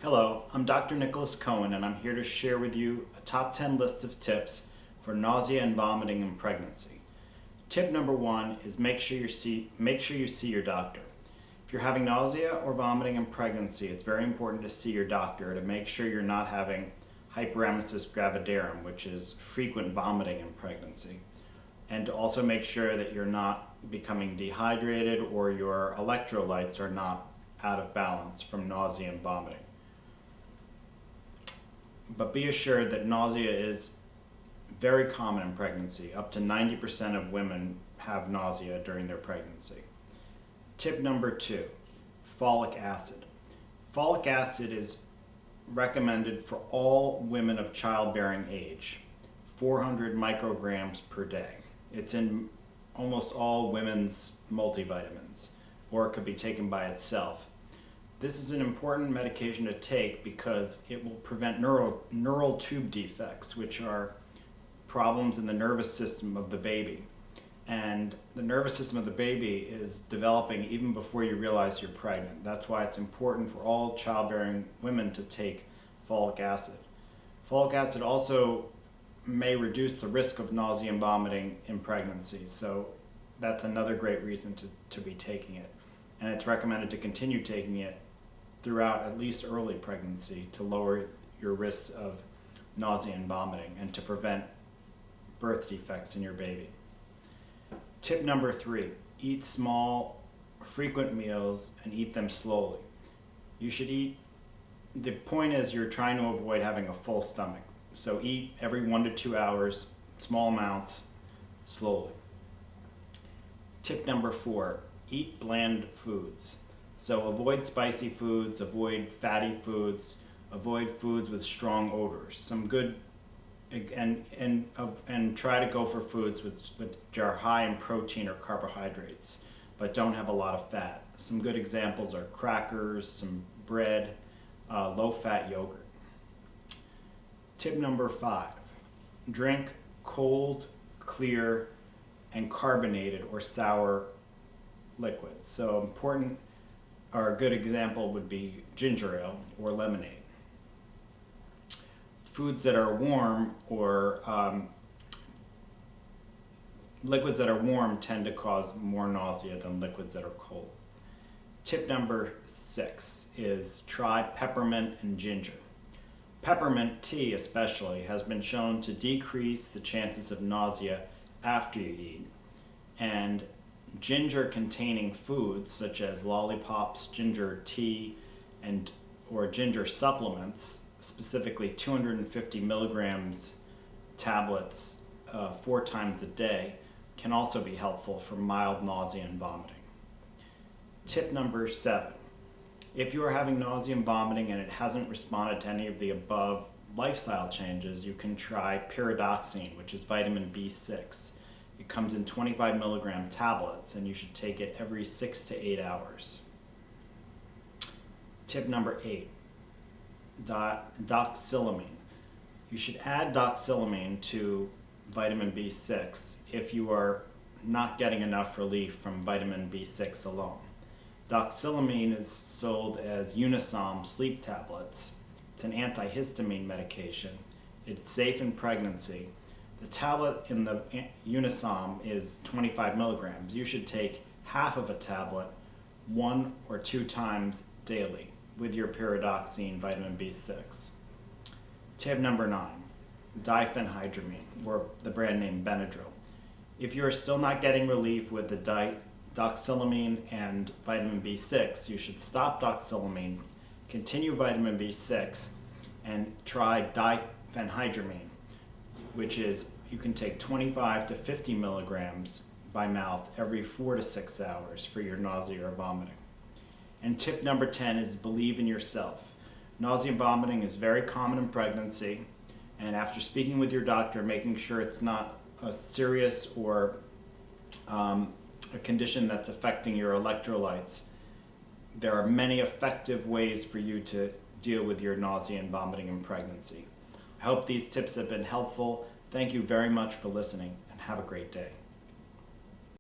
Hello, I'm Dr. Nicholas Cohen, and I'm here to share with you a top 10 list of tips for nausea and vomiting in pregnancy. Tip number 1 is make sure you see your doctor. If you're having nausea or vomiting in pregnancy, it's very important to see your doctor to make sure you're not having hyperemesis gravidarum, which is frequent vomiting in pregnancy, and to also make sure that you're not becoming dehydrated or your electrolytes are not out of balance from nausea and vomiting. But be assured that nausea is very common in pregnancy. Up to 90% of women have nausea during their pregnancy. Tip number 2, folic acid. Folic acid is recommended for all women of childbearing age, 400 micrograms per day. It's in almost all women's multivitamins, or it could be taken by itself. This is an important medication to take because it will prevent neural tube defects, which are problems in the nervous system of the baby. And the nervous system of the baby is developing even before you realize you're pregnant. That's why it's important for all childbearing women to take folic acid. Folic acid also may reduce the risk of nausea and vomiting in pregnancy, so that's another great reason to be taking it. And it's recommended to continue taking it throughout at least early pregnancy to lower your risks of nausea and vomiting and to prevent birth defects in your baby. Tip number 3, eat small, frequent meals and eat them slowly. You should eat, the point is you're trying to avoid having a full stomach. So eat every 1 to 2 hours, small amounts, slowly. Tip number 4, eat bland foods. So avoid spicy foods, avoid fatty foods, avoid foods with strong odors. Some good and try to go for foods which are high in protein or carbohydrates, but don't have a lot of fat. Some good examples are crackers, some bread, low-fat yogurt. Tip number 5, drink cold, clear, and carbonated or sour liquids. So important, or a good example would be ginger ale or lemonade. Foods that are warm or liquids that are warm tend to cause more nausea than liquids that are cold. Tip number 6 is try peppermint and ginger. Peppermint tea especially has been shown to decrease the chances of nausea after you eat, and ginger containing foods such as lollipops, ginger tea, or ginger supplements, specifically 250 milligrams tablets 4 times a day, can also be helpful for mild nausea and vomiting. Tip number 7, if you are having nausea and vomiting and it hasn't responded to any of the above lifestyle changes, you can try pyridoxine, which is vitamin B6. It comes in 25 milligram tablets, and you should take it every 6 to 8 hours. Tip number 8, doxylamine. You should add doxylamine to vitamin B6 if you are not getting enough relief from vitamin B6 alone. Doxylamine is sold as Unisom sleep tablets. It's an antihistamine medication. It's safe in pregnancy. The tablet in the Unisom is 25 milligrams. You should take half of a tablet 1 or 2 times daily with your pyridoxine vitamin B6. Tip number 9, diphenhydramine, or the brand name Benadryl. If you're still not getting relief with the doxylamine and vitamin B6, you should stop doxylamine, continue vitamin B6, and try diphenhydramine, which is you can take 25 to 50 milligrams by mouth every 4 to 6 hours for your nausea or vomiting. And tip number 10 is believe in yourself. Nausea and vomiting is very common in pregnancy, and after speaking with your doctor, making sure it's not a serious or a condition that's affecting your electrolytes, there are many effective ways for you to deal with your nausea and vomiting in pregnancy. I hope these tips have been helpful. Thank you very much for listening, and have a great day.